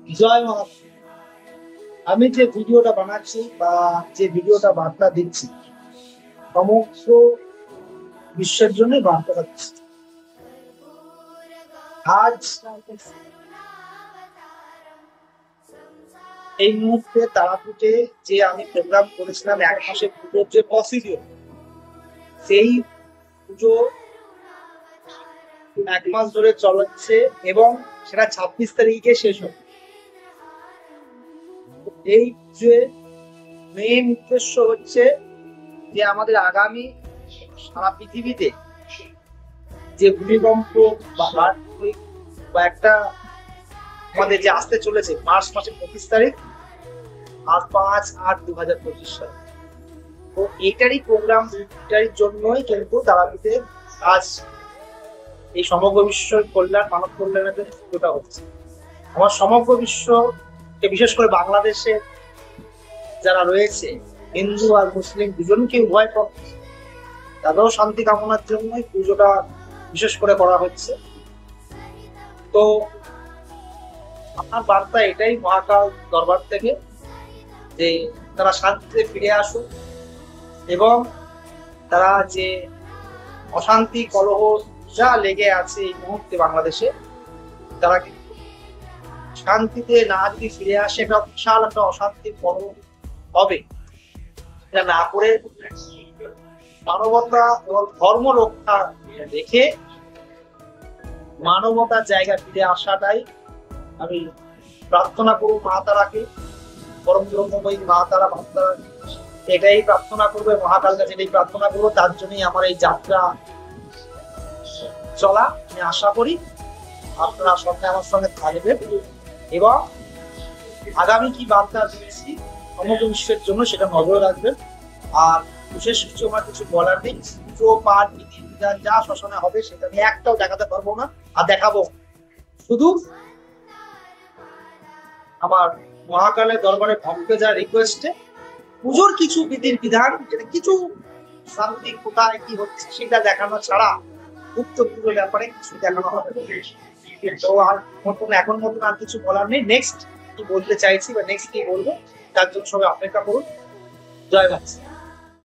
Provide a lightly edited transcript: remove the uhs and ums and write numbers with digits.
জয় মা। আমি যে ভিডিওটা বানাচ্ছি বা যে ভিডিওটা বার্তা দিচ্ছি সমগ্র বিশ্বের জন্য বার্তাটা দিচ্ছি। আজ এই মুহূর্তে তারাপীঠে যে আমি প্রোগ্রাম করেছিলাম 1 মাসের পুজোর যে প্রসিডিওর, সেই পুজো 1 মাস ধরে চলছে এবং সেটা 26 তারিখে শেষ হবে। এই পুজোর মেইন উদ্দেশ্য হচ্ছে যে আমাদের আগামী সারা পৃথিবীতে যে ভূমিকম্প বা earthquake বা একটা আমাদের যে আসতে চলেছে মার্চ মাসের 25 তারিখ আর 5/8/2025 সাল, তো এটারই প্রোগ্রাম, এটার জন্যই কিন্তু তারাপীঠে আজ এই সমগ্র বিশ্বের কল্যাণ, মানব কল্যাণের জন্য পুজোটা হচ্ছে। আমার সমগ্র বিশ্ব, বিশেষ করে বাংলাদেশে যারা রয়েছে হিন্দু আর মুসলিম দুজনকে উভয় পক্ষে, তাদেরও শান্তি কামনার জন্যই পুজোটা বিশেষ করে করা হচ্ছে। তো আমার বার্তা এটাই মহাকাল দরবার থেকে, যে তারা শান্তিতে ফিরে আসুক এবং তারা যে অশান্তি কলহ যা লেগে আছে এই মুহূর্তে বাংলাদেশে, তারা কিন্তু শান্তিতে না যদি ফিরে আসে একটা বিশাল একটা অশান্তির কলহ হবে। এটা না করে মানবতা এবং ধর্ম রক্ষা রেখে মানবতার জায়গা ফিরে আসাটাই আমি প্রার্থনা করব মা তারাকে, পরম ব্রহ্মময়ী মা তারা, এটাই প্রার্থনা করবো, মহাকাল কাছে এটাই প্রার্থনা করবো। তার জন্যই আমার এই যাত্রা চলা। আমি আশা করি আপনারা সঙ্গে আমার সঙ্গে থাকবেন এবং আগামী কি বার্তা দিয়েছি সমগ্র বিশ্বের জন্য সেটা নজরে রাখবেন। আর বিশেষ কিছু আমার কিছু বলার নেই। পুজো পাঠ বিধি বিধান যা শ্মশানে হবে সেটা আমি একটাও দেখাতে পারবো না, আর দেখাবো শুধু আমার মহাকালের দরবারে ভক্ত যা রিকোয়েস্টে পুজোর কিছু বিধির বিধান, যেটা কিছু শান্তি কোথায় কি হচ্ছে সেটা দেখানো ছাড়া গুপ্ত পুজোর ব্যাপারে কিছু দেখানো হবে। তো আর এখন মতন আর কিছু বলার নেই। নেক্সট কি বলতে চাইছি বা নেক্সট কি বলবো তার জন্য সবাই অপেক্ষা করুন। জয় মা।